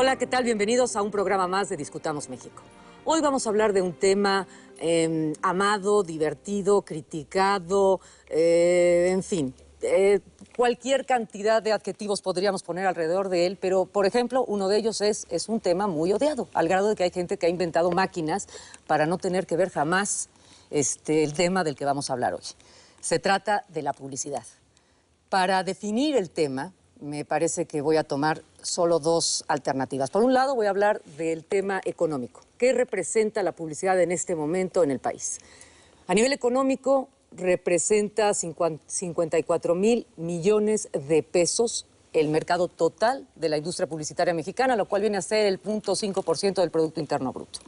Hola, ¿qué tal? Bienvenidos a un programa más de Discutamos México. Hoy vamos a hablar de un tema amado, divertido, criticado, en fin, cualquier cantidad de adjetivos podríamos poner alrededor de él, pero, por ejemplo, uno de ellos es un tema muy odiado, al grado de que hay gente que ha inventado máquinas para no tener que ver jamás el tema del que vamos a hablar hoy. Se trata de la publicidad. Para definir el tema, me parece que voy a tomar solo dos alternativas. Por un lado, voy a hablar del tema económico. ¿Qué representa la publicidad en este momento en el país? A nivel económico, representa 54,000 millones de pesos el mercado total de la industria publicitaria mexicana, lo cual viene a ser el 0.5% del Producto Interno Bruto.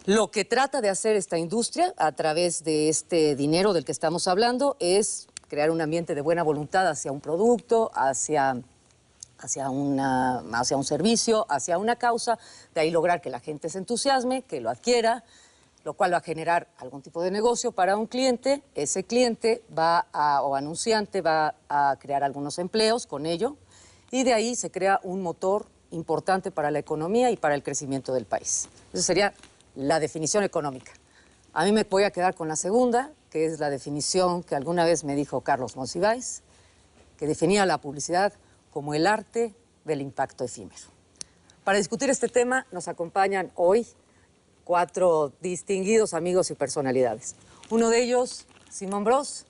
Lo que trata de hacer esta industria a través de este dinero del que estamos hablando es crear un ambiente de buena voluntad hacia un producto, hacia un servicio, hacia una causa, de ahí lograr que la gente se entusiasme, que lo adquiera, lo cual va a generar algún tipo de negocio para un cliente. Ese cliente o anunciante va a crear algunos empleos con ello, y de ahí se crea un motor importante para la economía y para el crecimiento del país. Esa sería la definición económica. A mí me voy a quedar con la segunda, que es la definición que alguna vez me dijo Carlos Monsiváis, que definía la publicidad como el arte del impacto efímero. Para discutir este tema nos acompañan hoy 4 distinguidos amigos y personalidades. Uno de ellos, Simón Bros,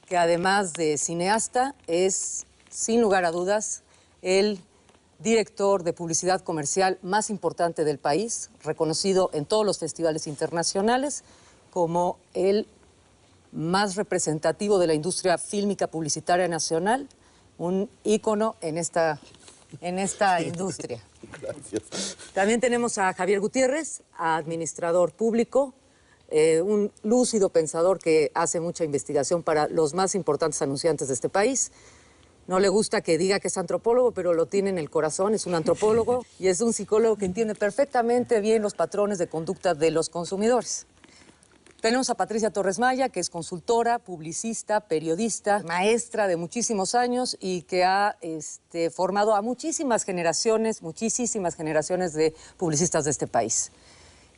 que además de cineasta es, sin lugar a dudas, el director de publicidad comercial más importante del país, reconocido en todos los festivales internacionales como el más representativo de la industria fílmica publicitaria nacional, un ícono en esta industria. Gracias. También tenemos a Javier Gutiérrez, administrador público, un lúcido pensador que hace mucha investigación para los más importantes anunciantes de este país. No le gusta que diga que es antropólogo, pero lo tiene en el corazón, es un antropólogo y es un psicólogo que entiende perfectamente bien los patrones de conducta de los consumidores. Tenemos a Patricia Torres Maya, que es consultora, publicista, periodista, maestra de muchísimos años y que ha formado a muchísimas generaciones de publicistas de este país.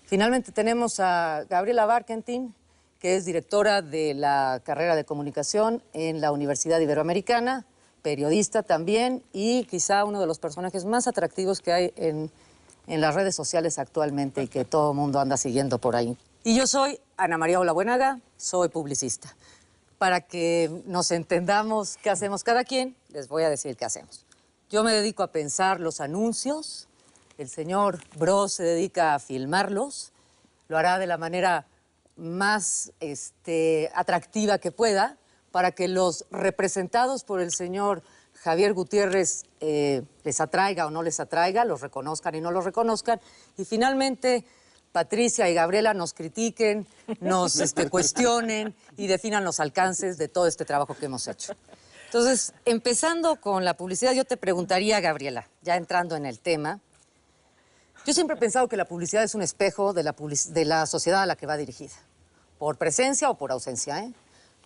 Finalmente tenemos a Gabriela Barkentin, que es directora de la carrera de comunicación en la Universidad Iberoamericana, periodista también y quizá uno de los personajes más atractivos que hay en las redes sociales actualmente y que todo el mundo anda siguiendo por ahí. Y yo soy Ana María Olabuenaga, soy publicista. Para que nos entendamos qué hacemos cada quien, les voy a decir qué hacemos. Yo me dedico a pensar los anuncios, el señor Bros se dedica a filmarlos, lo hará de la manera más atractiva que pueda, para que los representados por el señor Javier Gutiérrez les atraiga o no les atraiga, los reconozcan y no los reconozcan, y finalmente Patricia y Gabriela nos critiquen, nos cuestionen y definan los alcances de todo este trabajo que hemos hecho. Entonces, empezando con la publicidad, yo te preguntaría, Gabriela, ya entrando en el tema, yo siempre he pensado que la publicidad es un espejo de la sociedad a la que va dirigida, por presencia o por ausencia, ¿eh?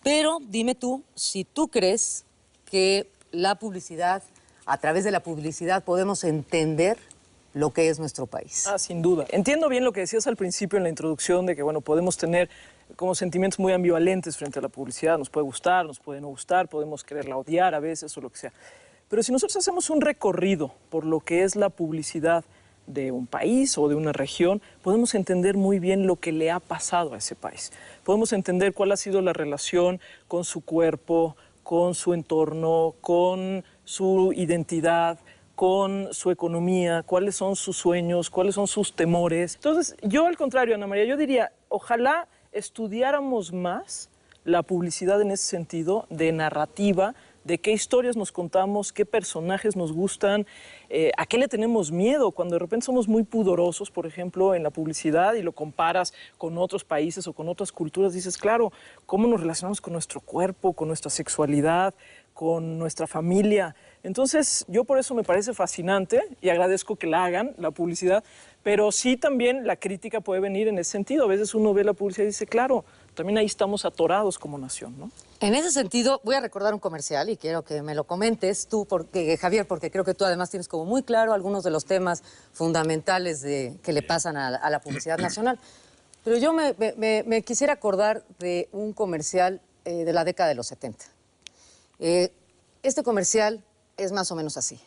Pero dime tú, si tú crees que la publicidad, a través de la publicidad podemos entender lo que es nuestro país. Sin duda. Entiendo bien lo que decías al principio en la introducción de que, bueno, podemos tener como sentimientos muy ambivalentes frente a la publicidad. Nos puede gustar, nos puede no gustar, podemos quererla odiar a veces o lo que sea. Pero si nosotros hacemos un recorrido por lo que es la publicidad de un país o de una región, podemos entender muy bien lo que le ha pasado a ese país. Podemos entender cuál ha sido la relación con su cuerpo, con su entorno, con su identidad, con su economía, cuáles son sus sueños, cuáles son sus temores. Entonces, yo al contrario, Ana María, yo diría, ojalá estudiáramos más la publicidad en ese sentido de narrativa, de qué historias nos contamos, qué personajes nos gustan, a qué le tenemos miedo cuando de repente somos muy pudorosos, por ejemplo, en la publicidad y lo comparas con otros países o con otras culturas, dices, claro, ¿cómo nos relacionamos con nuestro cuerpo, con nuestra sexualidad, con nuestra familia? Entonces, yo por eso me parece fascinante y agradezco que la hagan, la publicidad, pero sí también la crítica puede venir en ese sentido. A veces uno ve la publicidad y dice, claro, también ahí estamos atorados como nación, ¿no? En ese sentido, voy a recordar un comercial y quiero que me lo comentes tú, Javier, porque creo que tú además tienes como muy claro algunos de los temas fundamentales que le pasan a la publicidad nacional. Pero yo me quisiera acordar de un comercial de la década de los 70. Este comercial es más o menos así.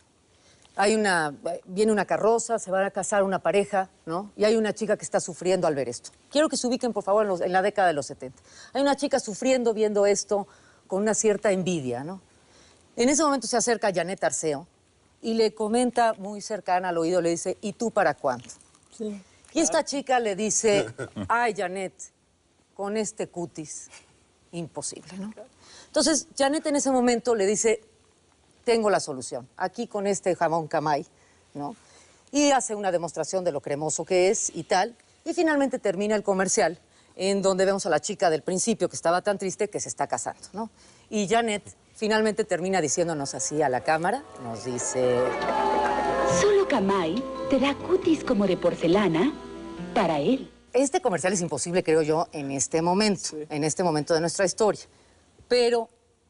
Viene una carroza, se van a casar una pareja, ¿no? Y hay una chica que está sufriendo al ver esto. Quiero que se ubiquen, por favor, en la década de los 70. Hay una chica sufriendo viendo esto con una cierta envidia, ¿no? En ese momento se acerca Janet Arceo y le comenta muy cercana al oído, le dice, ¿y tú para cuándo? Sí. Y esta chica le dice, ay, Janet, con este cutis, imposible, ¿no? Entonces, Janet en ese momento le dice, tengo la solución, aquí con este jamón Camay, ¿no? Y hace una demostración de lo cremoso que es y tal. Y finalmente termina el comercial en donde vemos a la chica del principio que estaba tan triste que se está casando, ¿no? Y Janet finalmente termina diciéndonos así a la cámara, nos dice... Solo Camay te da cutis como de porcelana para él. Este comercial es imposible, creo yo, en este momento de nuestra historia. Pero,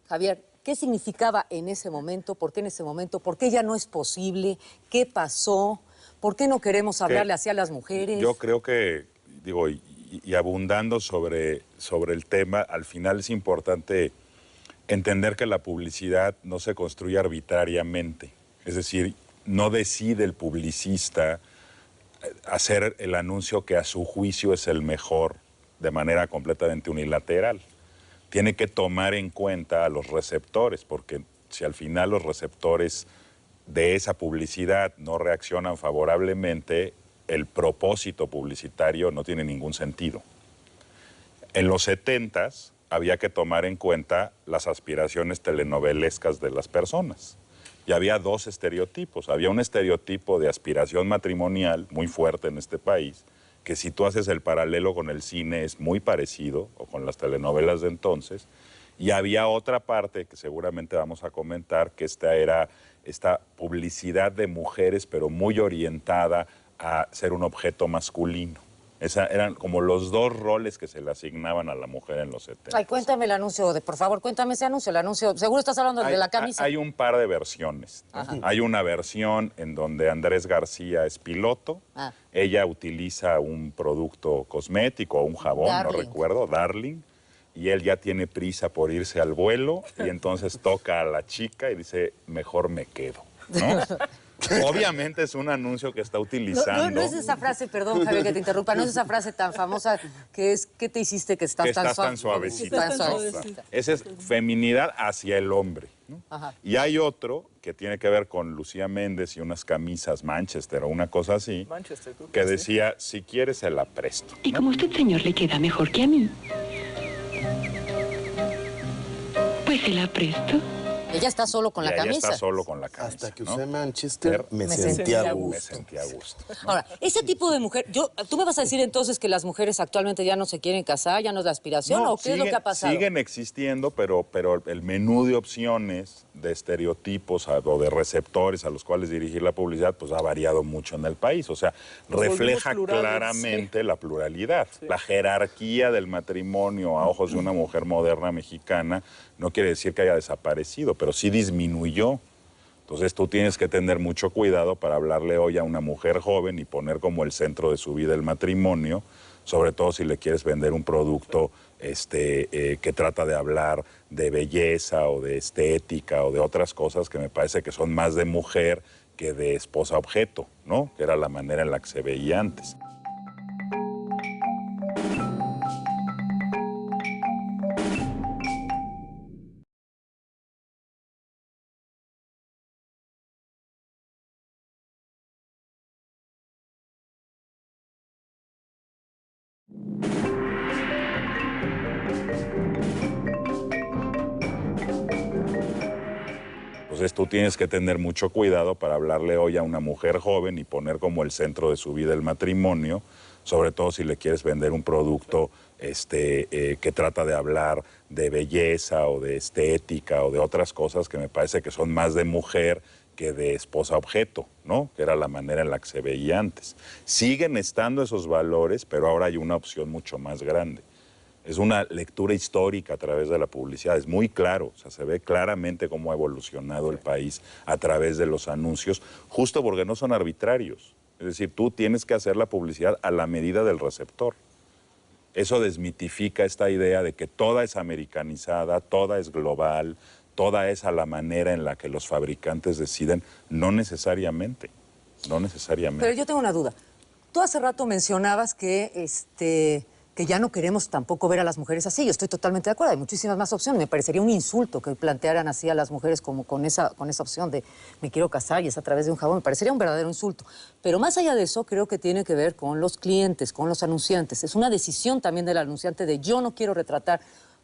Javier, ¿qué significaba en ese momento? ¿Por qué en ese momento? ¿Por qué ya no es posible? ¿Qué pasó? ¿Por qué no queremos hablarle así a las mujeres? Yo creo que, digo, y abundando sobre el tema, al final es importante entender que la publicidad no se construye arbitrariamente. Es decir, no decide el publicista hacer el anuncio que a su juicio es el mejor de manera completamente unilateral. Tiene que tomar en cuenta a los receptores, porque si al final los receptores de esa publicidad no reaccionan favorablemente, el propósito publicitario no tiene ningún sentido. En los 70s había que tomar en cuenta las aspiraciones telenovelescas de las personas. Y había dos estereotipos. Había un estereotipo de aspiración matrimonial muy fuerte en este país, que si tú haces el paralelo con el cine es muy parecido, o con las telenovelas de entonces, y había otra parte que seguramente vamos a comentar, que era esta publicidad de mujeres, pero muy orientada a ser un objeto masculino. Eran como los dos roles que se le asignaban a la mujer en los 70. Ay, cuéntame el anuncio, por favor, cuéntame ese anuncio, el anuncio. Seguro estás hablando de la camisa. Hay un par de versiones, ¿no? Hay una versión en donde Andrés García es piloto. Ella utiliza un producto cosmético o un jabón, Darling. no recuerdo, Darling. Y él ya tiene prisa por irse al vuelo y entonces toca a la chica y dice, mejor me quedo, ¿no? Obviamente es un anuncio que está utilizando... No es esa frase, perdón, Javier, que te interrumpa, no es esa frase tan famosa que es, ¿qué te hiciste que estás tan suavecita? Tan suavecita. Esa es feminidad hacia el hombre, ¿no? Y hay otro que tiene que ver con Lucía Méndez y unas camisas Manchester o una cosa así, que decía, si quieres se la presto, ¿no? Y como usted, señor, le queda mejor que a mí, pues se la presto. Ella está solo con la camisa. Ella está solo con la camisa. Hasta que ¿no? usé Manchester, me sentía a gusto. Me sentía a gusto, ¿no? Ahora, ese tipo de mujer, tú me vas a decir entonces que las mujeres actualmente ya no se quieren casar, ya no es la aspiración, ¿o qué es lo que ha pasado? Siguen existiendo, pero el menú de opciones, de estereotipos o de receptores a los cuales dirigir la publicidad, pues ha variado mucho en el país. O sea, refleja claramente la pluralidad. Sí. La jerarquía del matrimonio a ojos de una mujer moderna mexicana no quiere decir que haya desaparecido, pero sí disminuyó. Entonces tú tienes que tener mucho cuidado para hablarle hoy a una mujer joven y poner como el centro de su vida el matrimonio, sobre todo si le quieres vender un producto que trata de hablar de belleza o de estética o de otras cosas que me parece que son más de mujer que de esposa objeto, ¿no? Que era la manera en la que se veía antes. Entonces tú tienes que tener mucho cuidado para hablarle hoy a una mujer joven y poner como el centro de su vida el matrimonio, sobre todo si le quieres vender un producto que trata de hablar de belleza o de estética o de otras cosas que me parece que son más de mujer que de esposa objeto, ¿no? Que era la manera en la que se veía antes. Siguen estando esos valores, pero ahora hay una opción mucho más grande. Es una lectura histórica a través de la publicidad, es muy claro, o sea, se ve claramente cómo ha evolucionado el país a través de los anuncios, justo porque no son arbitrarios. Es decir, tú tienes que hacer la publicidad a la medida del receptor. Eso desmitifica esta idea de que toda es americanizada, toda es global, toda es a la manera en la que los fabricantes deciden, no necesariamente, no necesariamente. Pero yo tengo una duda. Tú hace rato mencionabas que ya no queremos tampoco ver a las mujeres así. Yo estoy totalmente de acuerdo, hay muchísimas más opciones. Me parecería un insulto que plantearan así a las mujeres como con esa opción de me quiero casar y es a través de un jabón. Me parecería un verdadero insulto. Pero más allá de eso, creo que tiene que ver con los clientes, con los anunciantes. Es una decisión también del anunciante de yo no quiero retratar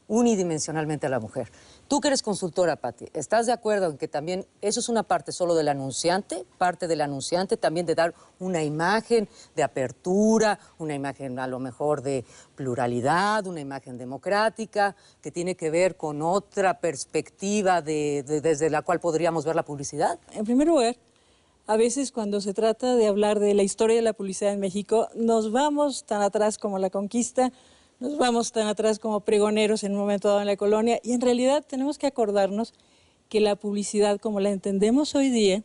unidimensionalmente a la mujer. Tú que eres consultora, Pati, ¿estás de acuerdo en que también eso es una parte solo del anunciante, parte del anunciante también de dar una imagen de apertura, una imagen a lo mejor de pluralidad, una imagen democrática, que tiene que ver con otra perspectiva desde la cual podríamos ver la publicidad? En primer lugar, a veces cuando se trata de hablar de la historia de la publicidad en México, nos vamos tan atrás como la conquista, nos vamos tan atrás como pregoneros en un momento dado en la colonia, y en realidad tenemos que acordarnos que la publicidad, como la entendemos hoy día,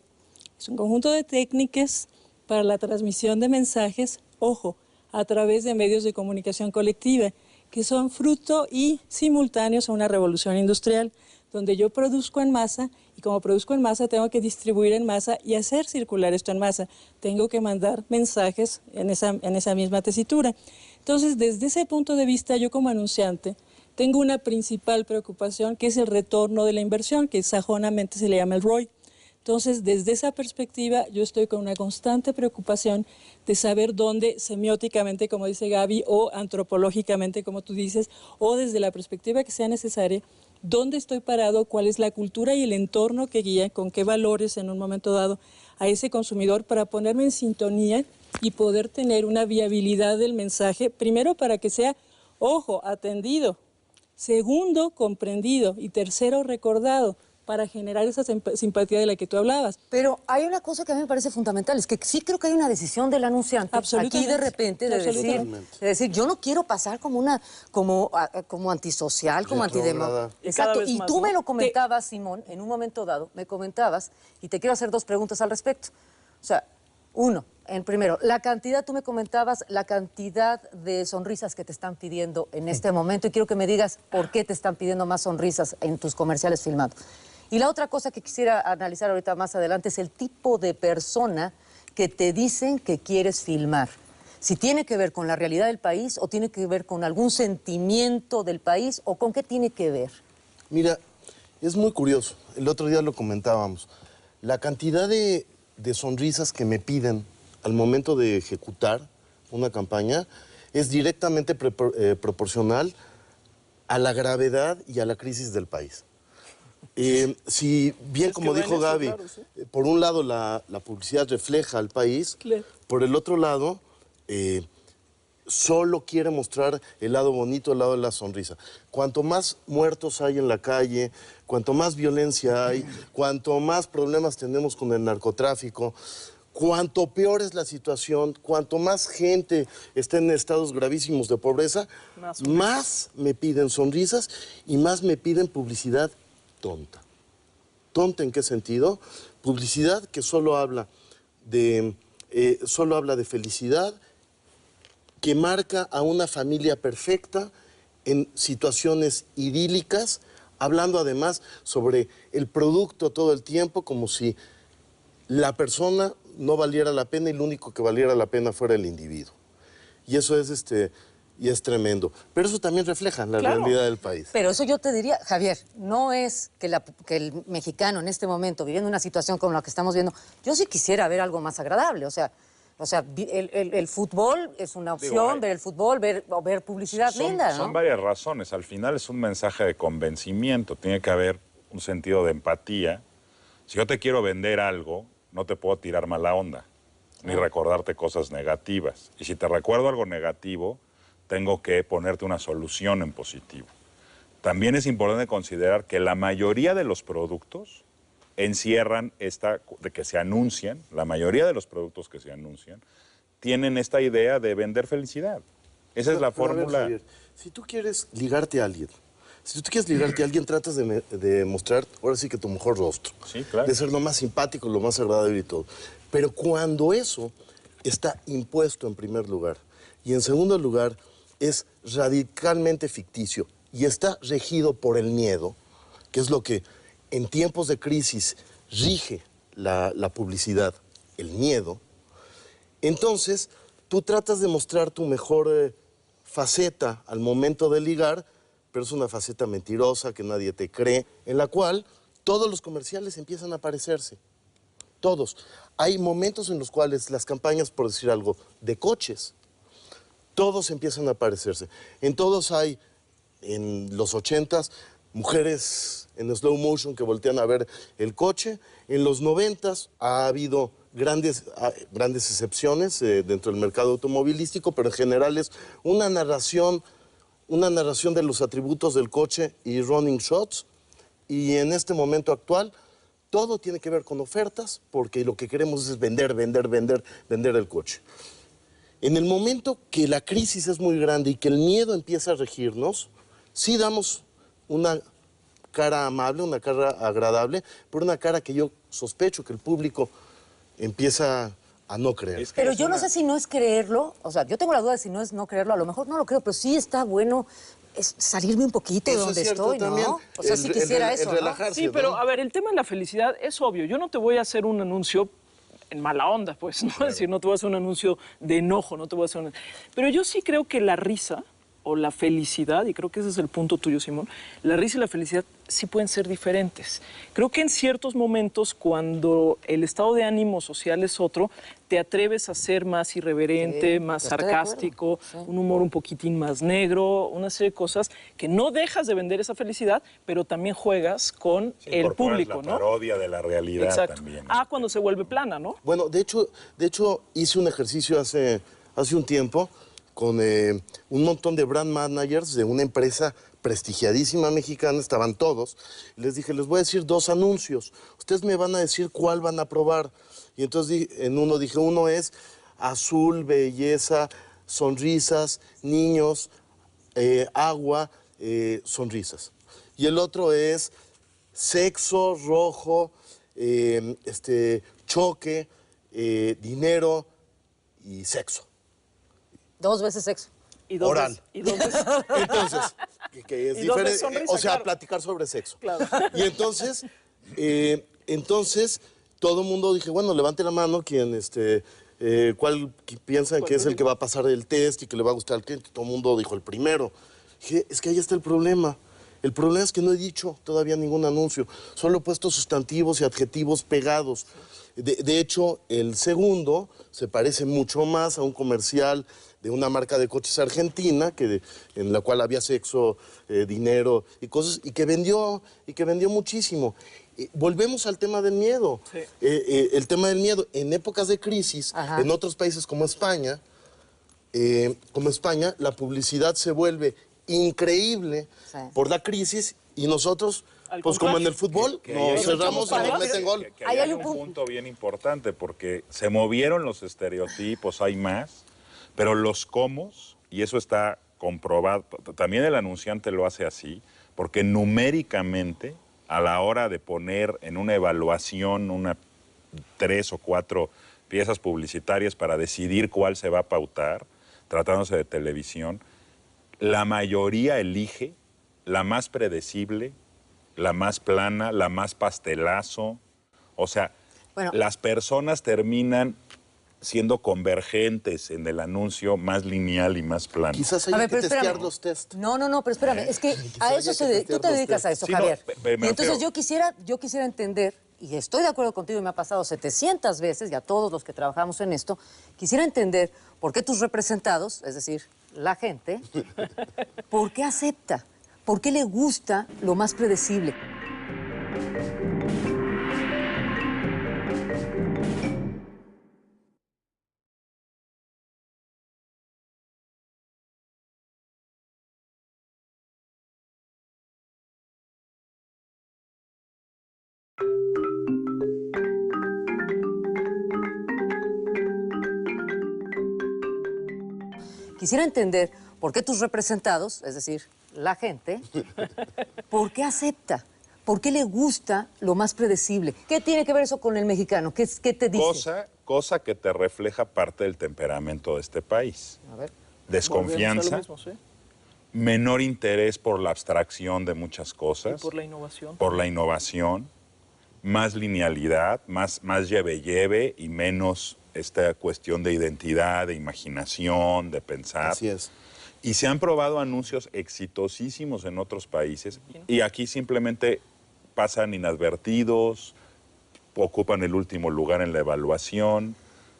es un conjunto de técnicas para la transmisión de mensajes, ojo, a través de medios de comunicación colectiva, que son fruto y simultáneos a una revolución industrial, donde yo produzco en masa, y como produzco en masa tengo que distribuir en masa y hacer circular esto en masa. Tengo que mandar mensajes en esa misma tesitura. Entonces, desde ese punto de vista, yo como anunciante tengo una principal preocupación, que es el retorno de la inversión, que sajonamente se le llama el ROI. Entonces, desde esa perspectiva, yo estoy con una constante preocupación de saber dónde, semióticamente, como dice Gaby, o antropológicamente, como tú dices, o desde la perspectiva que sea necesaria, dónde estoy parado, cuál es la cultura y el entorno que guía, con qué valores en un momento dado a ese consumidor para ponerme en sintonía y poder tener una viabilidad del mensaje, primero para que sea, ojo, atendido, segundo, comprendido y tercero, recordado, para generar esa simpatía de la que tú hablabas. Pero hay una cosa que a mí me parece fundamental, es que sí creo que hay una decisión del anunciante aquí de repente de decir, yo no quiero pasar como antisocial, como antidemócrata. Exacto, y tú me lo comentabas, Simón, en un momento dado, me comentabas, y te quiero hacer dos preguntas al respecto. O sea, uno, primero, la cantidad, tú me comentabas, la cantidad de sonrisas que te están pidiendo en este momento, y quiero que me digas por qué te están pidiendo más sonrisas en tus comerciales filmados. Y la otra cosa que quisiera analizar ahorita más adelante es el tipo de persona que te dicen que quieres filmar. Si tiene que ver con la realidad del país o tiene que ver con algún sentimiento del país o con qué tiene que ver. Mira, es muy curioso. El otro día lo comentábamos. La cantidad de sonrisas que me piden al momento de ejecutar una campaña es directamente proporcional a la gravedad y a la crisis del país. Si bien, como dijo Gaby, claro, ¿sí? Por un lado la publicidad refleja al país, claro. Por el otro lado solo quiere mostrar el lado bonito, el lado de la sonrisa. Cuanto más muertos hay en la calle, cuanto más violencia hay, cuanto más problemas tenemos con el narcotráfico, cuanto peor es la situación, cuanto más gente está en estados gravísimos de pobreza, más me piden sonrisas y más me piden publicidad tonta. ¿Tonta en qué sentido? Publicidad que solo habla de felicidad, que marca a una familia perfecta en situaciones idílicas, hablando además sobre el producto todo el tiempo como si la persona no valiera la pena y lo único que valiera la pena fuera el individuo. Y eso es y es tremendo. Pero eso también refleja la realidad del país. Pero eso yo te diría, Javier, no es que el mexicano en este momento, viviendo una situación como la que estamos viendo, yo sí quisiera ver algo más agradable. O sea, el fútbol es una opción, ver el fútbol, ver publicidad linda, ¿no? Son varias razones. Al final es un mensaje de convencimiento. Tiene que haber un sentido de empatía. Si yo te quiero vender algo, no te puedo tirar mala onda, ni recordarte cosas negativas. Y si te recuerdo algo negativo, tengo que ponerte una solución en positivo. También es importante considerar que la mayoría de los productos encierran de que se anuncian, la mayoría de los productos que se anuncian, tienen esta idea de vender felicidad. Esa es la Pero a ver, fórmula. Javier, si tú quieres ligarte a alguien, tratas de mostrar, ahora sí que tu mejor rostro. Sí, claro. De ser lo más simpático, lo más agradable y todo. Pero cuando eso está impuesto en primer lugar y en segundo lugar es radicalmente ficticio y está regido por el miedo, que es lo que en tiempos de crisis rige la publicidad, el miedo, entonces tú tratas de mostrar tu mejor faceta al momento de ligar, pero es una faceta mentirosa que nadie te cree, en la cual todos los comerciales empiezan a aparecerse. Todos. Hay momentos en los cuales las campañas, por decir algo, de coches, todos empiezan a aparecerse. En todos hay, en los 80s, mujeres en slow motion que voltean a ver el coche. En los 90s ha habido grandes excepciones dentro del mercado automovilístico, pero en general es una narración de los atributos del coche y running shots. Y en este momento actual, todo tiene que ver con ofertas, porque lo que queremos es vender el coche. En el momento que la crisis es muy grande y que el miedo empieza a regirnos, sí damos una cara amable, una cara agradable, pero una cara que yo sospecho que el público empieza a no creer. Pero yo no sé si no es creerlo, o sea, yo tengo la duda de si no es no creerlo, a lo mejor no lo creo, pero sí está bueno salirme un poquito de Eso donde es cierto estoy, también. ¿no? O sea, si quisiera eso, ¿no? relajarse, Sí, pero ¿no? a ver, el tema de la felicidad es obvio. Yo no te voy a hacer un anuncio en mala onda, pues, ¿no? Es decir, no te voy a hacer un anuncio de enojo, no te voy a hacer un... Pero yo sí creo que la risa o la felicidad, y creo que ese es el punto tuyo, Simón, la risa y la felicidad sí pueden ser diferentes. Creo que en ciertos momentos, cuando el estado de ánimo social es otro, te atreves a ser más irreverente, Sí, más estoy de acuerdo, sarcástico, sí. un humor un poquitín más negro, una serie de cosas que no dejas de vender esa felicidad, pero también juegas con Sí, el incorporas público, la ¿no? parodia de la realidad Exacto. también. Cuando se vuelve plana, ¿no? Bueno, de hecho hice un ejercicio hace un tiempo con un montón de brand managers de una empresa prestigiadísima mexicana, estaban todos. Les dije, les voy a decir 2 anuncios. Ustedes me van a decir cuál van a probar. Y entonces uno es azul, belleza, sonrisas, niños, agua, sonrisas. Y el otro es sexo, rojo, choque, dinero y sexo. 2 veces sexo. Y dos Oral. veces- y dos veces- Entonces, que es Y dos de diferente, sonrisa, o sea, claro. platicar sobre sexo. Claro. Y entonces todo el mundo dije, bueno, levante la mano quien, cuál piensan que es el que va a pasar el test y que le va a gustar al cliente. Todo el mundo dijo el primero. Dije, es que ahí está el problema. El problema es que no he dicho todavía ningún anuncio. Solo he puesto sustantivos y adjetivos pegados. De hecho, el segundo se parece mucho más a un comercial de una marca de coches argentina, en la cual había sexo, dinero y cosas, y que vendió muchísimo. Volvemos al tema del miedo. Sí. El tema del miedo, en épocas de crisis, Ajá. en otros países como España, la publicidad se vuelve increíble Sí. por la crisis y nosotros, Al pues como en el contrario. fútbol, Que ahí hay nos un cerramos y punto- nos meten gol. que Ahí ahí hay hay un un punto bien importante, porque se movieron los estereotipos, hay más, pero los comos, y eso está comprobado, también el anunciante lo hace así, porque numéricamente, a la hora de poner en una evaluación 3 o 4 piezas publicitarias para decidir cuál se va a pautar, tratándose de televisión, la mayoría elige la más predecible, la más plana, la más pastelazo. O sea, Bueno. las personas terminan siendo convergentes en el anuncio más lineal y más plano. Quizás A hay ver, que pero testear espérame. los test. No, pero espérame, es que a eso tú te dedicas a eso, Sí, no, Javier. me Y entonces refiero- yo quisiera entender, y estoy de acuerdo contigo y me ha pasado 700 veces, y a todos los que trabajamos en esto, quisiera entender por qué tus representados, es decir, la gente, ¿por qué acepta? ¿Por qué le gusta lo más predecible? Quisiera entender ¿por qué tus representados, es decir, la gente, por qué acepta? ¿Por qué le gusta lo más predecible? ¿Qué tiene que ver eso con el mexicano? ¿Qué te dice? Cosa que te refleja parte del temperamento de este país. A ver. Desconfianza, Volvemos a lo mismo, ¿sí? menor interés por la abstracción de muchas cosas. Y por la innovación. Por la innovación, más linealidad, más lleve y menos esta cuestión de identidad, de imaginación, de pensar. Así es. Y se han probado anuncios exitosísimos en otros países y aquí simplemente pasan inadvertidos, ocupan el último lugar en la evaluación.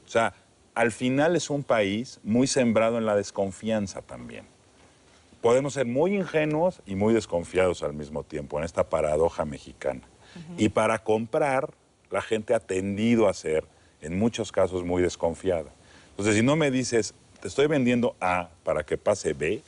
O sea, al final es un país muy sembrado en la desconfianza también. Podemos ser muy ingenuos y muy desconfiados al mismo tiempo en esta paradoja mexicana. Y para comprar, la gente ha tendido a ser, en muchos casos, muy desconfiada. Entonces, si no me dices, te estoy vendiendo A para que pase B,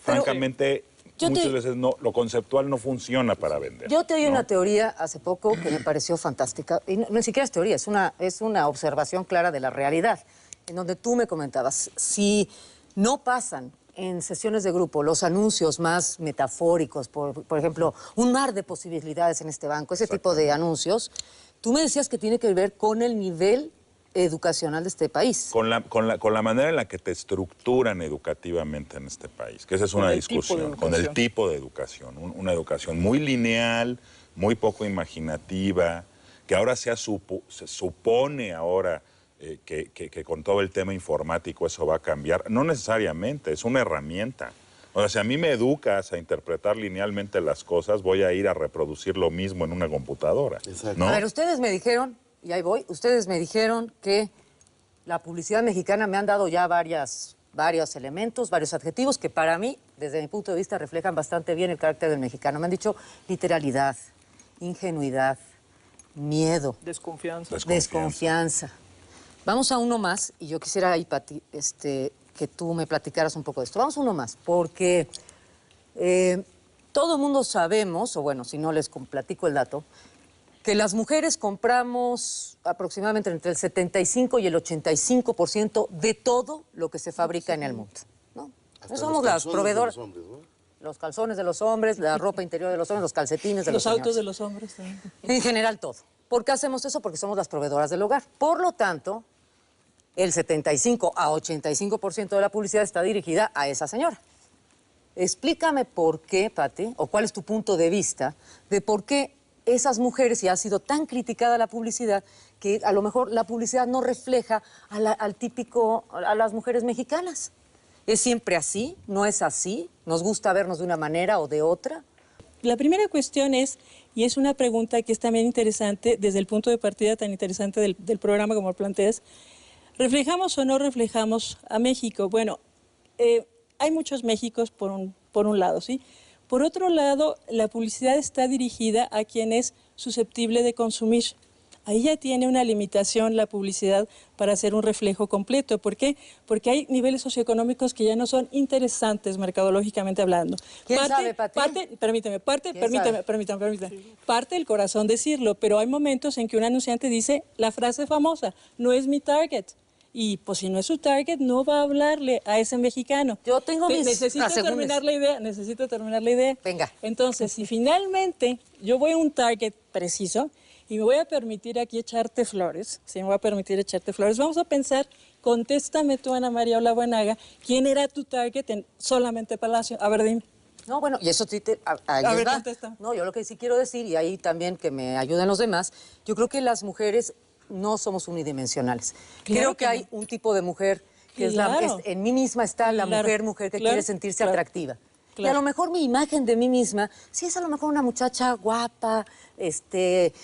francamente, muchas veces no, lo conceptual no funciona para vender. Yo te oí ¿no? una teoría hace poco que me pareció fantástica. Y no, ni siquiera es teoría, es una observación clara de la realidad. En donde tú me comentabas, si no pasan en sesiones de grupo los anuncios más metafóricos, por ejemplo, un mar de posibilidades en este banco, ese tipo de anuncios, tú me decías que tiene que ver con el nivel educacional de este país. Con la manera en la que te estructuran educativamente en este país, que esa es una discusión, con el tipo de educación, una educación muy lineal, muy poco imaginativa, que ahora se supone ahora que con todo el tema informático eso va a cambiar. No necesariamente, es una herramienta. O sea, si a mí me educas a interpretar linealmente las cosas, voy a ir a reproducir lo mismo en una computadora. Exacto. ¿no? A ver, ustedes me dijeron, y ahí voy, ustedes me dijeron que la publicidad mexicana me han dado ya varios elementos, varios adjetivos que para mí, desde mi punto de vista, reflejan bastante bien el carácter del mexicano. Me han dicho literalidad, ingenuidad, miedo, desconfianza. Vamos a uno más, y yo quisiera ahí, Pati, que tú me platicaras un poco de esto. Vamos a uno más, porque todo el mundo sabemos, o bueno, si no les platico el dato, que las mujeres compramos aproximadamente entre el 75 y el 85% de todo lo que se fabrica en el mundo, ¿no? No somos las proveedoras. Los calzones de los hombres, la ropa interior de los hombres, los calcetines de los señores. Los autos de los hombres también. En general todo. ¿Por qué hacemos eso? Porque somos las proveedoras del hogar. Por lo tanto, el 75 a 85% de la publicidad está dirigida a esa señora. Explícame por qué, Pati, o cuál es tu punto de vista de por qué esas mujeres, y ha sido tan criticada la publicidad, que a lo mejor la publicidad no refleja a las mujeres mexicanas. ¿Es siempre así? ¿No es así? ¿Nos gusta vernos de una manera o de otra? La primera cuestión es, y es una pregunta que es también interesante desde el punto de partida tan interesante del programa como lo planteas, ¿reflejamos o no reflejamos a México? Bueno, hay muchos Méxicos por un lado, ¿sí? Por otro lado, la publicidad está dirigida a quien es susceptible de consumir. Ahí ya tiene una limitación la publicidad para hacer un reflejo completo. ¿Por qué? Porque hay niveles socioeconómicos que ya no son interesantes mercadológicamente hablando. ¿Quién sabe, Pati? Permítame, parte el corazón decirlo, pero hay momentos en que un anunciante dice la frase famosa, no es mi target. Y pues si no es su target, no va a hablarle a ese mexicano. Yo tengo mis Necesito terminar la idea. Venga. Entonces, si finalmente yo voy a un target preciso y me voy a permitir aquí echarte flores, vamos a pensar, contéstame tú, Ana María Olabuenaga, ¿quién era tu target en solamente Palacio? A ver, dime. No, bueno, y eso sí A ver, contesta. No, yo lo que sí quiero decir, y ahí también que me ayuden los demás, yo creo que las mujeres no somos unidimensionales. Creo que hay un tipo de mujer que en mí misma está la mujer que quiere sentirse atractiva. Y a lo mejor mi imagen de mí misma, sí es a lo mejor una muchacha guapa,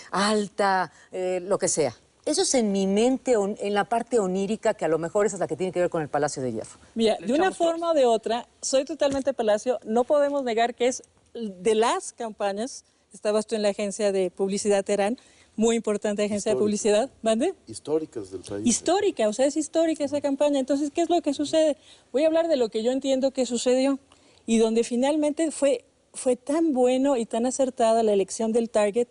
alta, lo que sea. Eso es en mi mente, en la parte onírica, que a lo mejor esa es la que tiene que ver con el Palacio de Hierro. Mira, de una forma o de otra, soy totalmente Palacio, no podemos negar que es de las campañas, estabas tú en la agencia de publicidad Terán, muy importante agencia de publicidad, ¿mande? Históricas del país. Histórica, o sea, es histórica esa campaña. Entonces, ¿qué es lo que sucede? Voy a hablar de lo que yo entiendo que sucedió y donde finalmente fue tan bueno y tan acertada la elección del target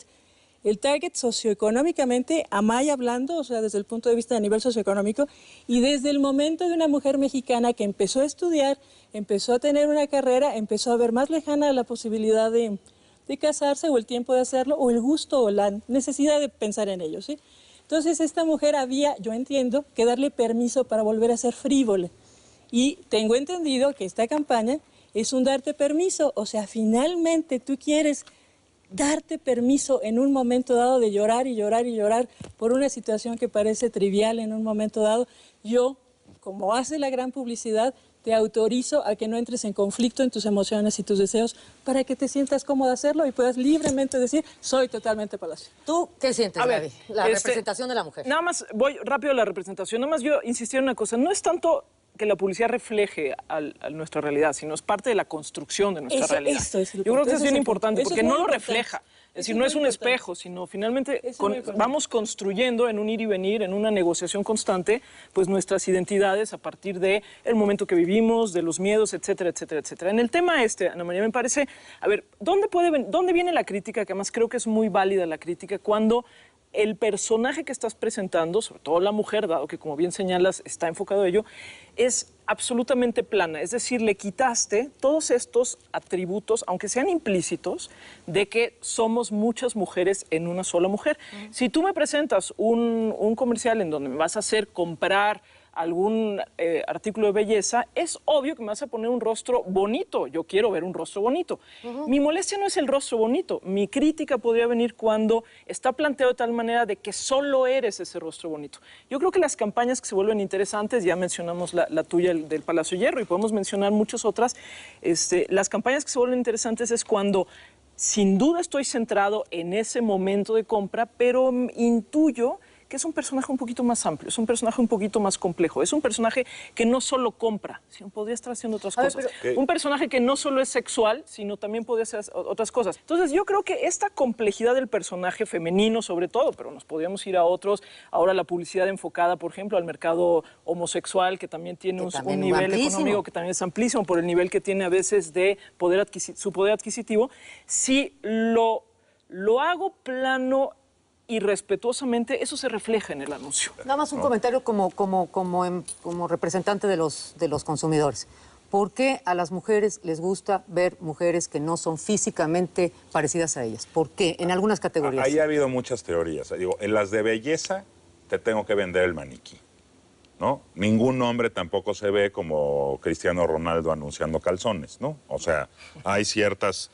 el target socioeconómicamente, Amaya hablando, o sea, desde el punto de vista a nivel socioeconómico, y desde el momento de una mujer mexicana que empezó a estudiar, empezó a tener una carrera, empezó a ver más lejana la posibilidad de casarse o el tiempo de hacerlo o el gusto o la necesidad de pensar en ello, ¿sí? Entonces esta mujer había, yo entiendo, que darle permiso para volver a ser frívola. Y tengo entendido que esta campaña es un darte permiso, o sea, finalmente tú quieres darte permiso en un momento dado de llorar y llorar y llorar por una situación que parece trivial en un momento dado. Yo, como hace la gran publicidad, te autorizo a que no entres en conflicto en tus emociones y tus deseos para que te sientas cómodo hacerlo y puedas libremente decir, soy totalmente Palacio. ¿Tú qué sientes, A ver, Gaby? La representación de la mujer. Nada más, voy rápido a la representación. Nada más yo insistí en una cosa. No es tanto que la publicidad refleje a nuestra realidad, sino es parte de la construcción de nuestra realidad. Yo creo que eso es bien importante, porque no lo refleja. Es decir, no es un espejo, sino finalmente vamos construyendo en un ir y venir, en una negociación constante, pues nuestras identidades a partir del momento que vivimos, de los miedos, etcétera, etcétera, etcétera. En el tema Ana María, me parece, a ver, ¿dónde viene la crítica? Que además creo que es muy válida la crítica cuando el personaje que estás presentando, sobre todo la mujer, dado que como bien señalas está enfocado a ello, es absolutamente plana. Es decir, le quitaste todos estos atributos, aunque sean implícitos, de que somos muchas mujeres en una sola mujer. Si tú me presentas un comercial en donde me vas a hacer comprar algún artículo de belleza, es obvio que me vas a poner un rostro bonito. Yo quiero ver un rostro bonito. Mi molestia no es el rostro bonito. Mi crítica podría venir cuando está planteado de tal manera de que solo eres ese rostro bonito. Yo creo que las campañas que se vuelven interesantes, ya mencionamos la tuya del Palacio Hierro y podemos mencionar muchas otras, las campañas que se vuelven interesantes es cuando sin duda estoy centrado en ese momento de compra, pero intuyo que es un personaje un poquito más amplio, es un personaje un poquito más complejo, es un personaje que no solo compra, sino podría estar haciendo otras cosas. Un personaje que no solo es sexual, sino también podría hacer otras cosas. Entonces yo creo que esta complejidad del personaje femenino sobre todo, pero nos podríamos ir a otros, ahora la publicidad enfocada, por ejemplo, al mercado homosexual, que también tiene un nivel económico que también es amplísimo por el nivel que tiene a veces de su poder adquisitivo, si lo hago plano y respetuosamente, eso se refleja en el anuncio. Nada más un comentario como representante de los consumidores. ¿Por qué a las mujeres les gusta ver mujeres que no son físicamente parecidas a ellas? ¿Por qué? En algunas categorías. Ahí ha habido muchas teorías. Digo, en las de belleza te tengo que vender el maniquí, ¿no? Ningún hombre tampoco se ve como Cristiano Ronaldo anunciando calzones, ¿no? O sea, hay ciertas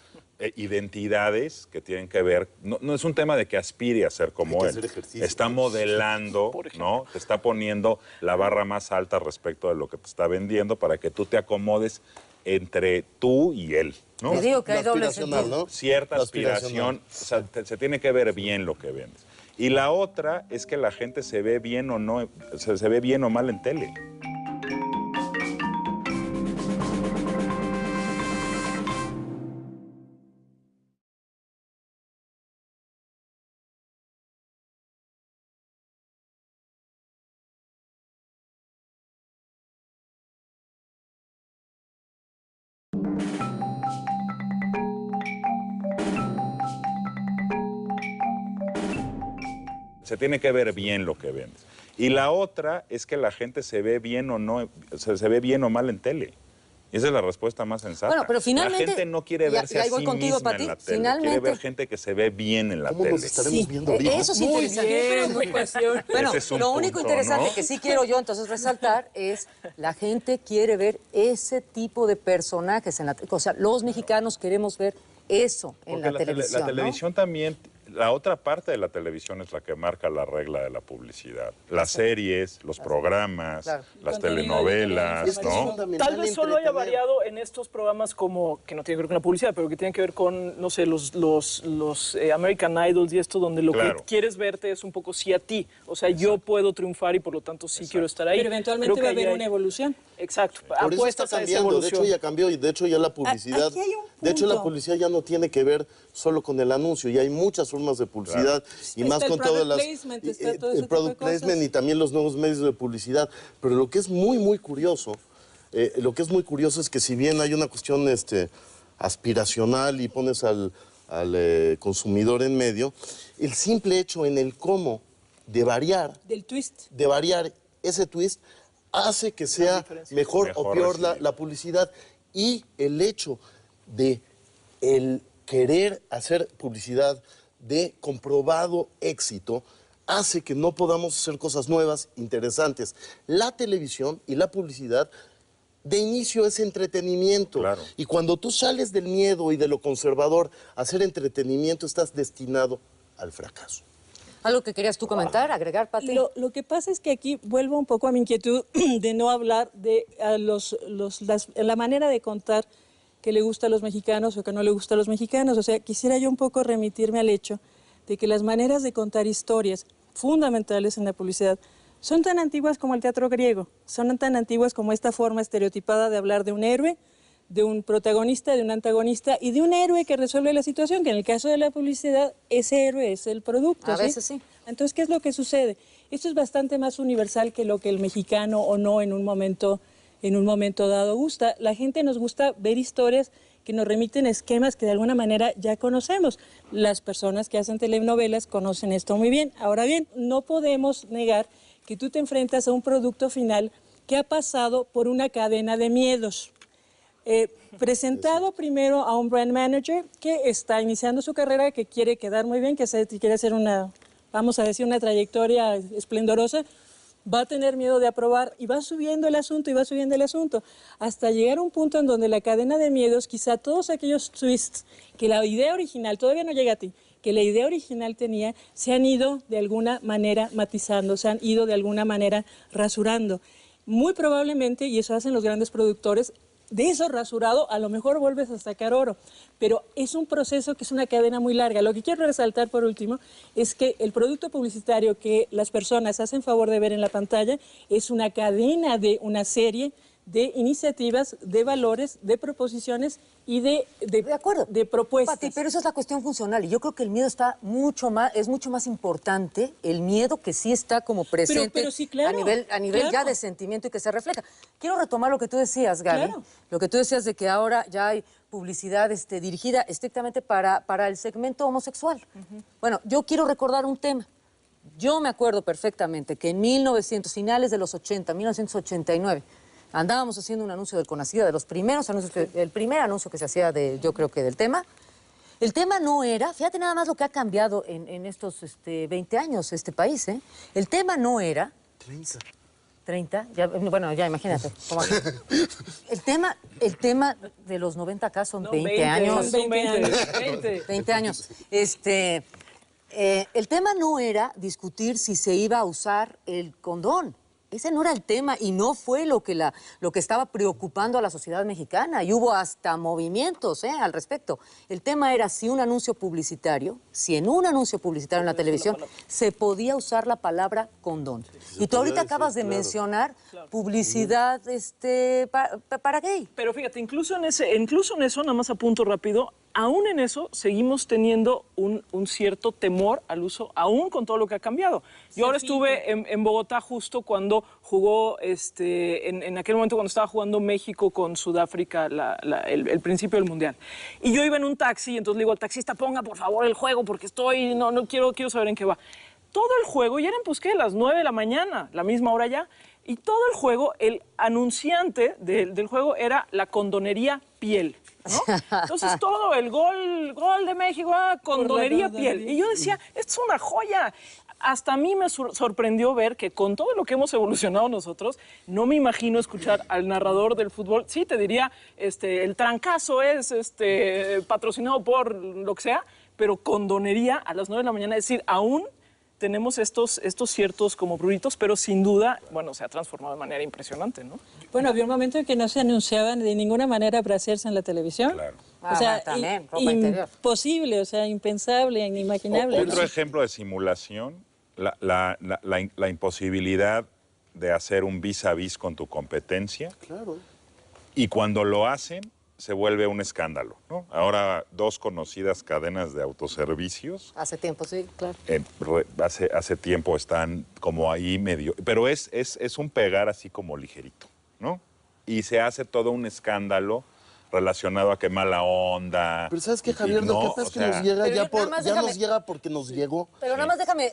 identidades que tienen que ver, no es un tema de que aspire a ser como él, está modelando, ¿no? Te está poniendo la barra más alta respecto de lo que te está vendiendo para que tú te acomodes entre tú y él, ¿no? Te digo que hay doble sentido, ¿no? Cierta aspiración, o sea, se tiene que ver bien lo que vendes. Y la otra es que la gente se ve bien o no, se ve bien o mal en tele. Se tiene que ver bien lo que vendes. Y la otra es que la gente se ve bien o no, se ve bien o mal en tele. Y esa es la respuesta más sensata. Bueno, pero finalmente, la gente no quiere verse a sí misma en la tele. Quiere ver gente que se ve bien en la tele. ¿Cómo nos estaremos viendo ahorita? Eso es interesante. Bueno, Ese es un lo único punto, interesante ¿no? que sí quiero yo entonces resaltar es la gente quiere ver ese tipo de personajes en la tele. O sea, los mexicanos queremos ver eso en la televisión. La televisión también, la otra parte de la televisión es la que marca la regla de la publicidad. Las series, los programas, las telenovelas, ¿no? Tal vez solo haya variado en estos programas como, que no tienen que ver con la publicidad, pero que tienen que ver con, no sé, los American Idols y esto, donde lo que quieres verte es un poco sí a ti. O sea, yo puedo triunfar y por lo tanto sí quiero estar ahí. Pero eventualmente va a haber una evolución. Exacto. Por eso está cambiando, de hecho ya cambió y de hecho ya la publicidad, de hecho la publicidad ya no tiene que ver solo con el anuncio, ya hay muchas formas de publicidad y más con todas las el product placement y también los nuevos medios de publicidad, pero lo que es muy curioso, es que si bien hay una cuestión aspiracional y pones al consumidor en medio, el simple hecho en el cómo de variar Del twist. ese twist hace que sea mejor o peor la publicidad. Y el hecho de el querer hacer publicidad de comprobado éxito hace que no podamos hacer cosas nuevas, interesantes. La televisión y la publicidad de inicio es entretenimiento. Claro. Y cuando tú sales del miedo y de lo conservador a hacer entretenimiento, estás destinado al fracaso. ¿Algo que querías tú comentar, agregar, Pati? Lo que pasa es que aquí vuelvo un poco a mi inquietud de no hablar de la manera de contar que le gusta a los mexicanos o que no le gusta a los mexicanos. O sea, quisiera yo un poco remitirme al hecho de que las maneras de contar historias fundamentales en la publicidad son tan antiguas como el teatro griego, son tan antiguas como esta forma estereotipada de hablar de un héroe, de un protagonista, de un antagonista y de un héroe que resuelve la situación, que en el caso de la publicidad, ese héroe es el producto. A veces sí. Entonces, ¿qué es lo que sucede? Esto es bastante más universal que lo que el mexicano o no en un momento dado gusta. La gente nos gusta ver historias que nos remiten esquemas que de alguna manera ya conocemos. Las personas que hacen telenovelas conocen esto muy bien. Ahora bien, no podemos negar que tú te enfrentas a un producto final que ha pasado por una cadena de miedos. Presentado primero a un brand manager que está iniciando su carrera, que quiere quedar muy bien, que quiere hacer una, vamos a decir, una trayectoria esplendorosa, va a tener miedo de aprobar y va subiendo el asunto y va subiendo el asunto hasta llegar a un punto en donde la cadena de miedos, quizá todos aquellos twists que la idea original, todavía no llega a ti, que la idea original tenía, se han ido de alguna manera matizando, se han ido de alguna manera rasurando. Muy probablemente, y eso hacen los grandes productores, de eso rasurado a lo mejor vuelves a sacar oro, pero es un proceso que es una cadena muy larga. Lo que quiero resaltar por último es que el producto publicitario que las personas hacen favor de ver en la pantalla es una cadena de una serie de iniciativas, de valores, de proposiciones y de acuerdo, de propuestas. Pati, pero esa es la cuestión funcional y yo creo que el miedo es mucho más importante, el miedo que sí está como presente pero sí, claro, a nivel claro. ya de sentimiento y que se refleja. Quiero retomar lo que tú decías, Gaby, Claro. lo que tú decías de que ahora ya hay publicidad dirigida estrictamente para el segmento homosexual. Bueno, yo quiero recordar un tema. Yo me acuerdo perfectamente que en finales de los 80, 1989, andábamos haciendo un anuncio del Conacida, de los primeros anuncios, el primer anuncio que se hacía yo creo que del tema. El tema no era, fíjate nada más lo que ha cambiado en estos 20 años este país, ¿eh? El tema no era... 30, ya, bueno, ya imagínate. El tema de los 90 acá son 20 años. Son 20. 20 años. El tema no era discutir si se iba a usar el condón. Ese no era el tema y no fue lo que estaba preocupando a la sociedad mexicana y hubo hasta movimientos al respecto. El tema era si en un anuncio publicitario en la televisión se podía usar la palabra condón. Y tú ahorita acabas de mencionar publicidad para gay. Pero fíjate, incluso en eso, nada más apunto rápido, aún en eso seguimos teniendo un cierto temor al uso, aún con todo lo que ha cambiado. Yo ahora estuve en Bogotá justo cuando jugó, en aquel momento cuando estaba jugando México con Sudáfrica el principio del Mundial. Y yo iba en un taxi y entonces le digo al taxista, ponga por favor el juego porque no quiero saber en qué va. Todo el juego, y eran pues ¿qué? Las 9 de la mañana, la misma hora ya, y todo el juego, el anunciante del juego era la condonería piel. ¿No? Entonces todo el gol de México, condonería piel. Y yo decía, esto es una joya. Hasta a mí me sorprendió ver que con todo lo que hemos evolucionado nosotros, no me imagino escuchar al narrador del fútbol. Sí, te diría, el trancazo es patrocinado por lo que sea, pero condonería a las 9 de la mañana, es decir, aún tenemos estos ciertos como pruritos, pero sin duda, bueno, se ha transformado de manera impresionante, ¿no? Bueno, había un momento en que no se anunciaban de ninguna manera brasiers en la televisión. Claro. O sea, también, ropa interior. imposible, o sea, impensable, inimaginable. Otro ejemplo de simulación, la imposibilidad de hacer un vis a vis con tu competencia. Claro. Y cuando lo hacen, se vuelve un escándalo, ¿no? Ahora, dos conocidas cadenas de autoservicios. Hace tiempo, sí, claro. Hace tiempo están como ahí medio... Pero es un pegar así como ligerito, ¿no? Y se hace todo un escándalo relacionado a qué mala onda. Pero ¿sabes qué, y Javier? no, Lo que pasa es o que sea, nos llega Pero ya nada más ya déjame- nos llega porque nos llegó. Pero nada más déjame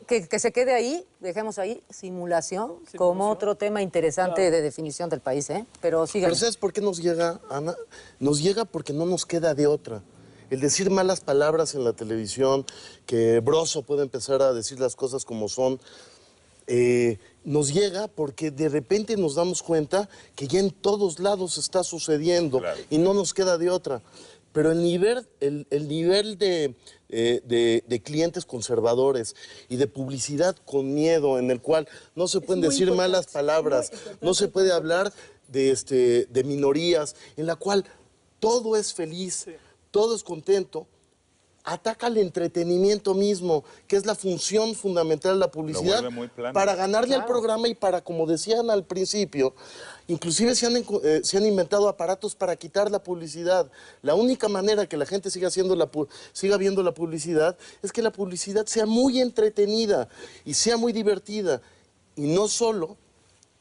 que se quede ahí, dejemos ahí, simulación, como otro tema interesante de definición del país, ¿eh? Pero síganme. Pero ¿sabes por qué nos llega, Ana? Nos llega porque no nos queda de otra. El decir malas palabras en la televisión, que Broso puede empezar a decir las cosas como son, nos llega porque de repente nos damos cuenta que ya en todos lados está sucediendo y no nos queda de otra. Pero el nivel de clientes conservadores y de publicidad con miedo, en el cual no se pueden decir malas palabras, no se puede hablar de minorías, en la cual todo es feliz, todo es contento, ataca el entretenimiento mismo, que es la función fundamental de la publicidad, vuelve muy plano. para ganarle al programa y para, como decían al principio, inclusive se han inventado aparatos para quitar la publicidad. La única manera que la gente siga viendo la publicidad es que la publicidad sea muy entretenida y sea muy divertida. Y no solo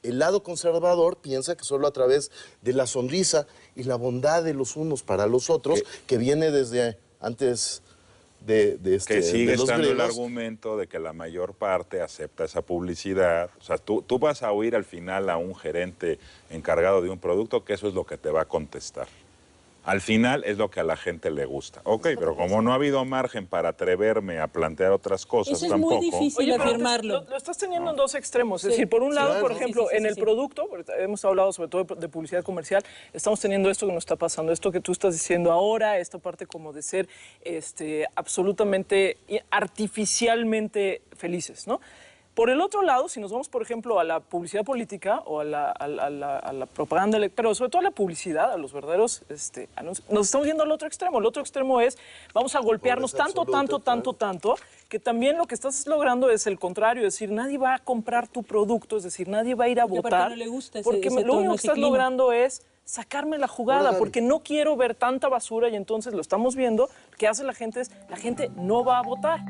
el lado conservador piensa que solo a través de la sonrisa y la bondad de los unos para los otros, que viene desde antes que sigue de los estando el griegos. argumento de que la mayor parte acepta esa publicidad. O sea, tú vas a oír al final a un gerente encargado de un producto que eso es lo que te va a contestar. Al final es lo que a la gente le gusta. Ok, pero como no ha habido margen para atreverme a plantear otras cosas Eso es tampoco... muy difícil Pero afirmarlo. lo estás teniendo en dos extremos. Es decir, por un lado, por ejemplo, en el producto, porque hemos hablado sobre todo de publicidad comercial, estamos teniendo esto que nos está pasando, esto que tú estás diciendo ahora, esta parte como de ser absolutamente artificialmente felices, ¿no? Por el otro lado, si nos vamos, por ejemplo, a la publicidad política o a la propaganda electoral, pero sobre todo a la publicidad, a los verdaderos anuncios, nos estamos yendo al otro extremo. El otro extremo es, vamos a golpearnos tanto, que también lo que estás logrando es el contrario, es decir, nadie va a comprar tu producto, es decir, nadie va a ir a Porque aparte votar. no le gusta porque ese lo tono, único que ese estás clima. logrando es sacarme la jugada, Órale. porque no quiero ver tanta basura y entonces lo estamos viendo, lo que hace la gente es, la gente no va a votar.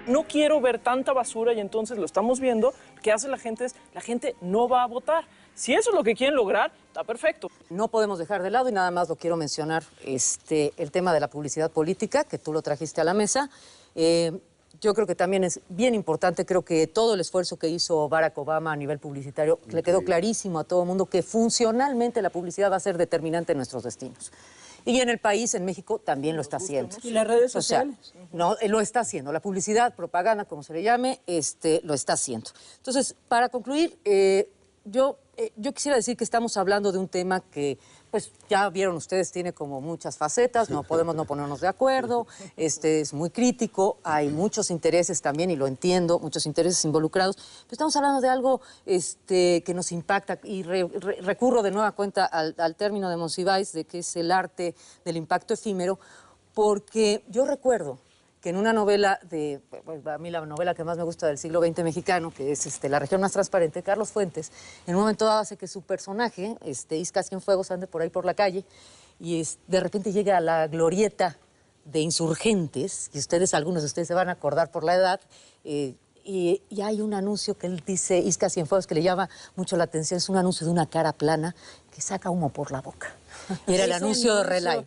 No quiero ver tanta basura y entonces lo estamos viendo, lo que hace la gente es, la gente no va a votar. Si eso es lo que quieren lograr, está perfecto. No podemos dejar de lado, y nada más lo quiero mencionar, el tema de la publicidad política, que tú lo trajiste a la mesa. Yo creo que también es bien importante, creo que todo el esfuerzo que hizo Barack Obama a nivel publicitario, le quedó clarísimo a todo el mundo que funcionalmente la publicidad va a ser determinante en nuestros destinos. Y en el país, en México, también lo está haciendo. Y las redes O sea, sociales. no, lo está haciendo. La publicidad, propaganda, como se le llame, lo está haciendo. Entonces, para concluir, yo quisiera decir que estamos hablando de un tema que, pues, ya vieron ustedes, tiene como muchas facetas, no podemos no ponernos de acuerdo, es muy crítico, hay muchos intereses también, y lo entiendo, muchos intereses involucrados, pero estamos hablando de algo que nos impacta, y recurro de nueva cuenta al término de Monsiváis, de que es el arte del impacto efímero, porque yo recuerdo que en una novela pues, a mí la novela que más me gusta del siglo XX mexicano, que es La región más transparente, Carlos Fuentes, en un momento dado hace que su personaje, Isca Cienfuegos, ande por ahí por la calle y de repente llega a la glorieta de insurgentes, y algunos de ustedes se van a acordar por la edad, y hay un anuncio que él dice, Isca Cienfuegos, que le llama mucho la atención, es un anuncio de una cara plana que saca humo por la boca. Y era el anuncio de Raleigh,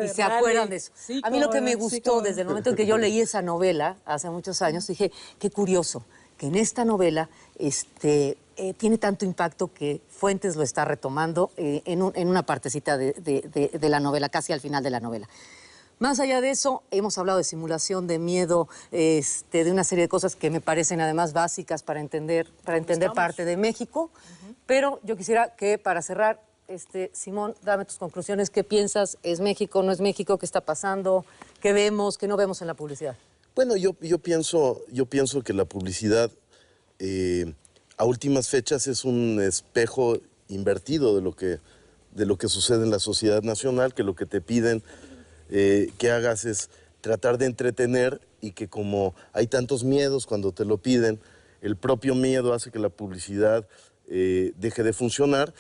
y se acuerdan de eso. Sí, a mí lo que me sí, gustó desde el momento en que yo leí esa novela, hace muchos años, dije, qué curioso, que en esta novela tiene tanto impacto que Fuentes lo está retomando en una partecita de la novela, casi al final de la novela. Más allá de eso, hemos hablado de simulación, de miedo, de una serie de cosas que me parecen además básicas para entender parte de México. Pero yo quisiera que, para cerrar, Simón, dame tus conclusiones. ¿Qué piensas? ¿Es México, no es México? ¿Qué está pasando? ¿Qué vemos, qué no vemos en la publicidad? Bueno, yo pienso que la publicidad a últimas fechas es un espejo invertido de lo que sucede en la sociedad nacional, que lo que te piden que hagas es tratar de entretener y que como hay tantos miedos cuando te lo piden, el propio miedo hace que la publicidad deje de funcionar.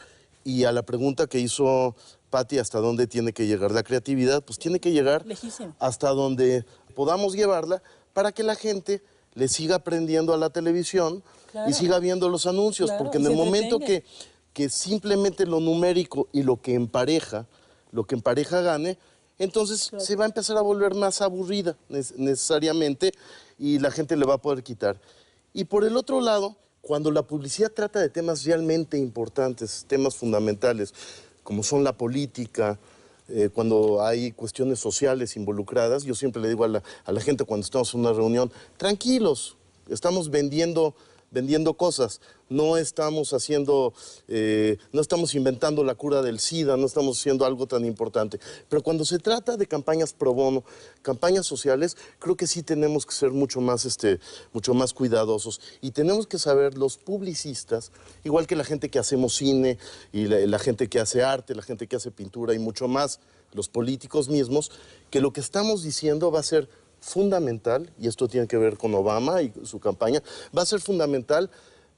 Y a la pregunta que hizo Patti, ¿hasta dónde tiene que llegar la creatividad? Pues tiene que llegar Lejísimo. hasta donde podamos llevarla para que la gente le siga aprendiendo a la televisión y siga viendo los anuncios, Claro, porque en y el se momento entretenga. que simplemente lo numérico y lo que empareja gane, entonces se va a empezar a volver más aburrida necesariamente y la gente le va a poder quitar. Y por el otro lado, cuando la publicidad trata de temas realmente importantes, temas fundamentales, como son la política, cuando hay cuestiones sociales involucradas, yo siempre le digo a la gente cuando estamos en una reunión, tranquilos, estamos vendiendo cosas, no estamos no estamos inventando la cura del SIDA, no estamos haciendo algo tan importante. Pero cuando se trata de campañas pro bono, campañas sociales, creo que sí tenemos que ser mucho más cuidadosos. Y tenemos que saber los publicistas, igual que la gente que hacemos cine, y la gente que hace arte, la gente que hace pintura, y mucho más los políticos mismos, que lo que estamos diciendo va a ser fundamental, y esto tiene que ver con Obama y su campaña, va a ser fundamental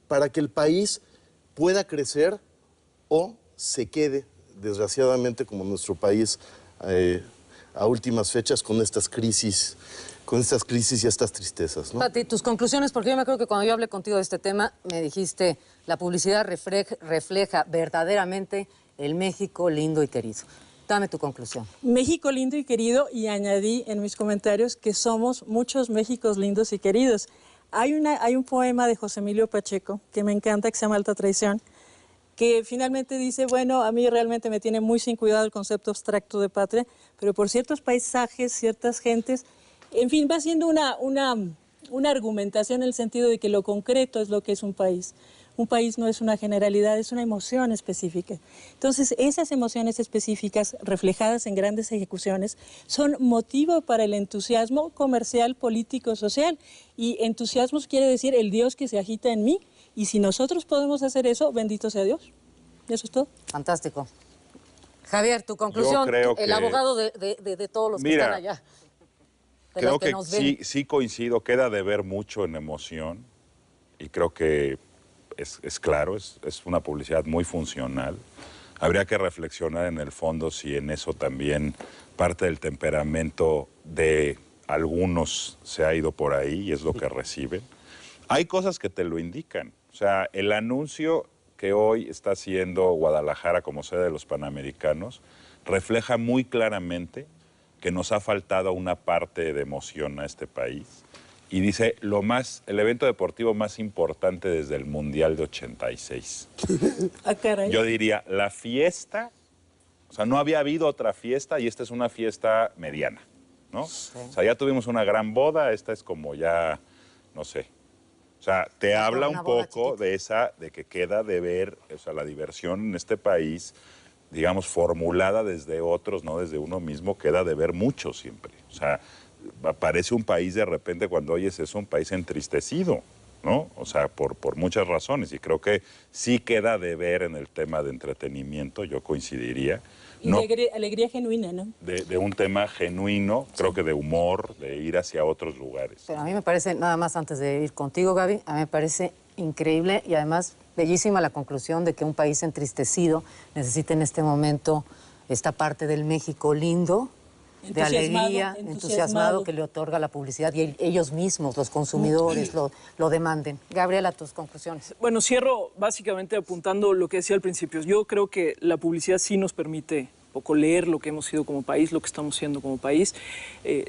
para que el país pueda crecer o se quede, desgraciadamente, como nuestro país a últimas fechas, con estas crisis y estas tristezas, ¿no? Patti, tus conclusiones, porque yo me acuerdo que cuando yo hablé contigo de este tema, me dijiste, la publicidad refleja verdaderamente el México lindo y querido. Dame tu conclusión. México lindo y querido, y añadí en mis comentarios que somos muchos Méxicos lindos y queridos. Hay un poema de José Emilio Pacheco que me encanta, que se llama Alta Traición, que finalmente dice, bueno, a mí realmente me tiene muy sin cuidado el concepto abstracto de patria, pero por ciertos paisajes, ciertas gentes, en fin, va haciendo una argumentación en el sentido de que lo concreto es lo que es un país. Un país no es una generalidad, es una emoción específica. Entonces, esas emociones específicas reflejadas en grandes ejecuciones son motivo para el entusiasmo comercial, político, social. Y entusiasmo quiere decir el Dios que se agita en mí. Y si nosotros podemos hacer eso, bendito sea Dios. Eso es todo. Fantástico. Javier, tu conclusión, creo el que- abogado de todos los que Mira, están allá. De Creo los que nos ven. sí coincido, queda de ver mucho en emoción y creo que es claro, es una publicidad muy funcional. Habría que reflexionar en el fondo si en eso también parte del temperamento de algunos se ha ido por ahí y es lo que reciben. Hay cosas que te lo indican. O sea, el anuncio que hoy está haciendo Guadalajara como sede de los Panamericanos refleja muy claramente que nos ha faltado una parte de emoción a este país. Y dice, el evento deportivo más importante desde el Mundial de 86. Ah, caray. Yo diría, la fiesta, o sea, no había habido otra fiesta y esta es una fiesta mediana, ¿no? Sí. O sea, ya tuvimos una gran boda, esta es como ya, no sé. O sea, te habla un poco de que queda de ver, o sea, la diversión en este país, digamos, formulada desde otros, no desde uno mismo, queda de ver mucho siempre. O sea, parece un país de repente cuando oyes eso, un país entristecido, ¿no? O sea, por muchas razones. Y creo que sí queda de ver en el tema de entretenimiento, yo coincidiría. Y no, de alegría genuina, ¿no? de un tema genuino, creo que de humor, de ir hacia otros lugares. Pero a mí me parece, nada más antes de ir contigo, Gaby, a mí me parece increíble y además bellísima la conclusión de que un país entristecido necesita en este momento esta parte del México lindo, de alegría, entusiasmado que le otorga la publicidad y ellos mismos, los consumidores, lo demanden. Gabriela, tus conclusiones. Bueno, cierro básicamente apuntando lo que decía al principio. Yo creo que la publicidad sí nos permite un poco leer lo que hemos sido como país, lo que estamos siendo como país.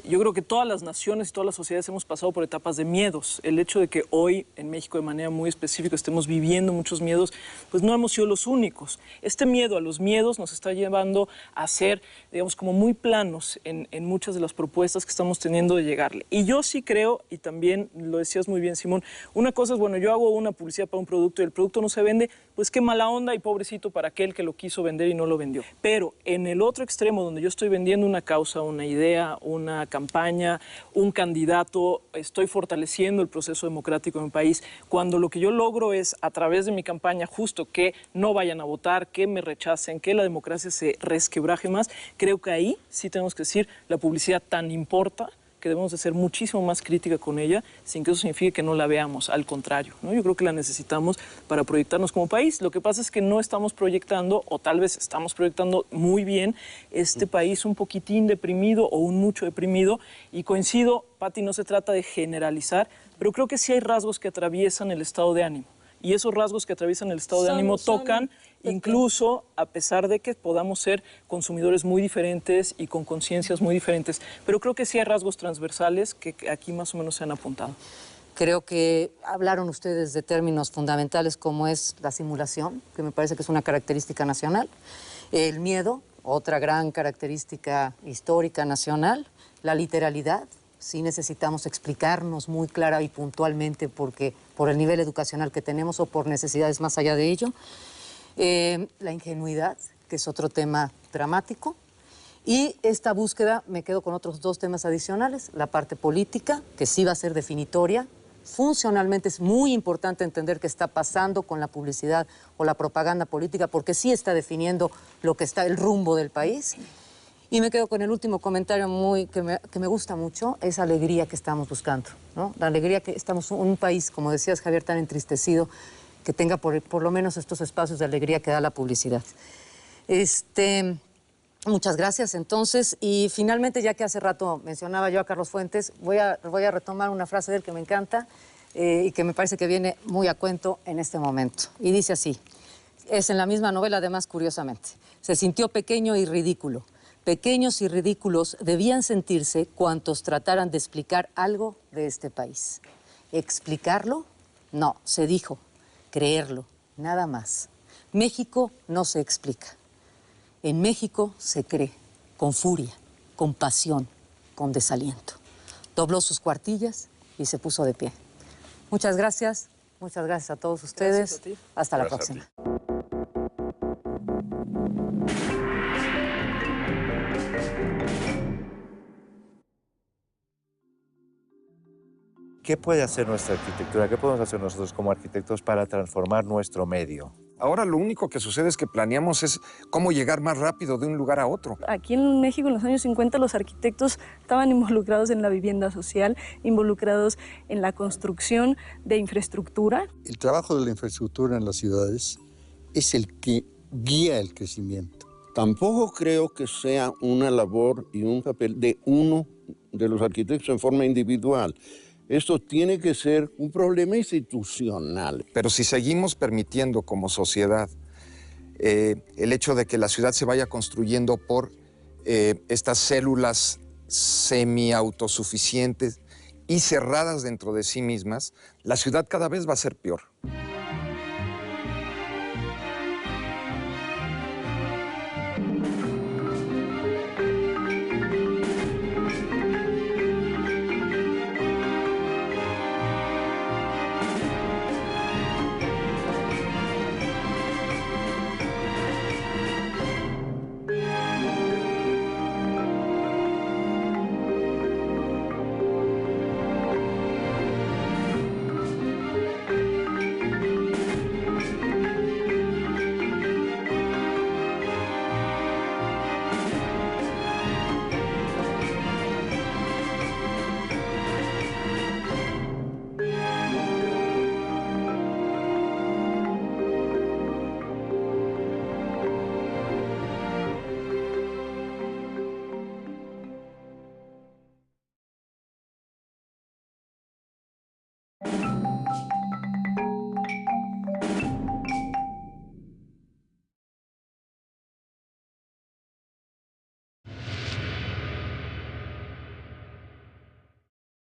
Yo creo que todas las naciones y todas las sociedades hemos pasado por etapas de miedos. El hecho de que hoy en México de manera muy específica estemos viviendo muchos miedos, pues no hemos sido los únicos. Este miedo a los miedos nos está llevando a ser, digamos, como muy planos en muchas de las propuestas que estamos teniendo de llegarle. Y yo sí creo, y también lo decías muy bien, Simón, una cosa es, bueno, yo hago una publicidad para un producto y el producto no se vende, pues qué mala onda y pobrecito para aquel que lo quiso vender y no lo vendió. Pero en el otro extremo, donde yo estoy vendiendo una causa, una idea, una campaña, un candidato, estoy fortaleciendo el proceso democrático en mi país, cuando lo que yo logro es, a través de mi campaña, justo que no vayan a votar, que me rechacen, que la democracia se resquebraje más, creo que ahí sí tenemos que decir, la publicidad tan importa que debemos de ser muchísimo más crítica con ella, sin que eso signifique que no la veamos, al contrario, ¿no? Yo creo que la necesitamos para proyectarnos como país. Lo que pasa es que no estamos proyectando, o tal vez estamos proyectando muy bien, este país un poquitín deprimido o un mucho deprimido, y coincido, Pati, no se trata de generalizar, pero creo que sí hay rasgos que atraviesan el estado de ánimo. Y esos rasgos que atraviesan el estado de ánimo tocan, incluso a pesar de que podamos ser consumidores muy diferentes y con conciencias muy diferentes. Pero creo que sí hay rasgos transversales que aquí más o menos se han apuntado. Creo que hablaron ustedes de términos fundamentales como es la simulación, que me parece que es una característica nacional, el miedo, otra gran característica histórica nacional, la literalidad. Sí necesitamos explicarnos muy clara y puntualmente porque por el nivel educacional que tenemos o por necesidades más allá de ello. La ingenuidad, que es otro tema dramático. Y esta búsqueda, me quedo con otros dos temas adicionales, la parte política, que sí va a ser definitoria. Funcionalmente es muy importante entender qué está pasando con la publicidad o la propaganda política, porque sí está definiendo lo que está el rumbo del país. Y me quedo con el último comentario que me gusta mucho, esa alegría que estamos buscando, ¿no? La alegría que estamos en un país, como decías, Javier, tan entristecido, que tenga por lo menos estos espacios de alegría que da la publicidad. Muchas gracias, entonces. Y finalmente, ya que hace rato mencionaba yo a Carlos Fuentes, voy a retomar una frase de él que me encanta y que me parece que viene muy a cuento en este momento. Y dice así, es en la misma novela, además, curiosamente. Se sintió pequeño y ridículo. Pequeños y ridículos debían sentirse cuantos trataran de explicar algo de este país. ¿Explicarlo? No, se dijo. Creerlo, nada más. México no se explica. En México se cree, con furia, con pasión, con desaliento. Dobló sus cuartillas y se puso de pie. Muchas gracias a todos ustedes. Gracias a ti. Hasta la Gracias a ti. próxima. ¿Qué puede hacer nuestra arquitectura? ¿Qué podemos hacer nosotros como arquitectos para transformar nuestro medio? Ahora lo único que sucede es que planeamos es cómo llegar más rápido de un lugar a otro. Aquí en México en los años 50 los arquitectos estaban involucrados en la vivienda social, involucrados en la construcción de infraestructura. El trabajo de la infraestructura en las ciudades es el que guía el crecimiento. Tampoco creo que sea una labor y un papel de uno de los arquitectos en forma individual. Esto tiene que ser un problema institucional. Pero si seguimos permitiendo como sociedad el hecho de que la ciudad se vaya construyendo por estas células semi-autosuficientes y cerradas dentro de sí mismas, la ciudad cada vez va a ser peor.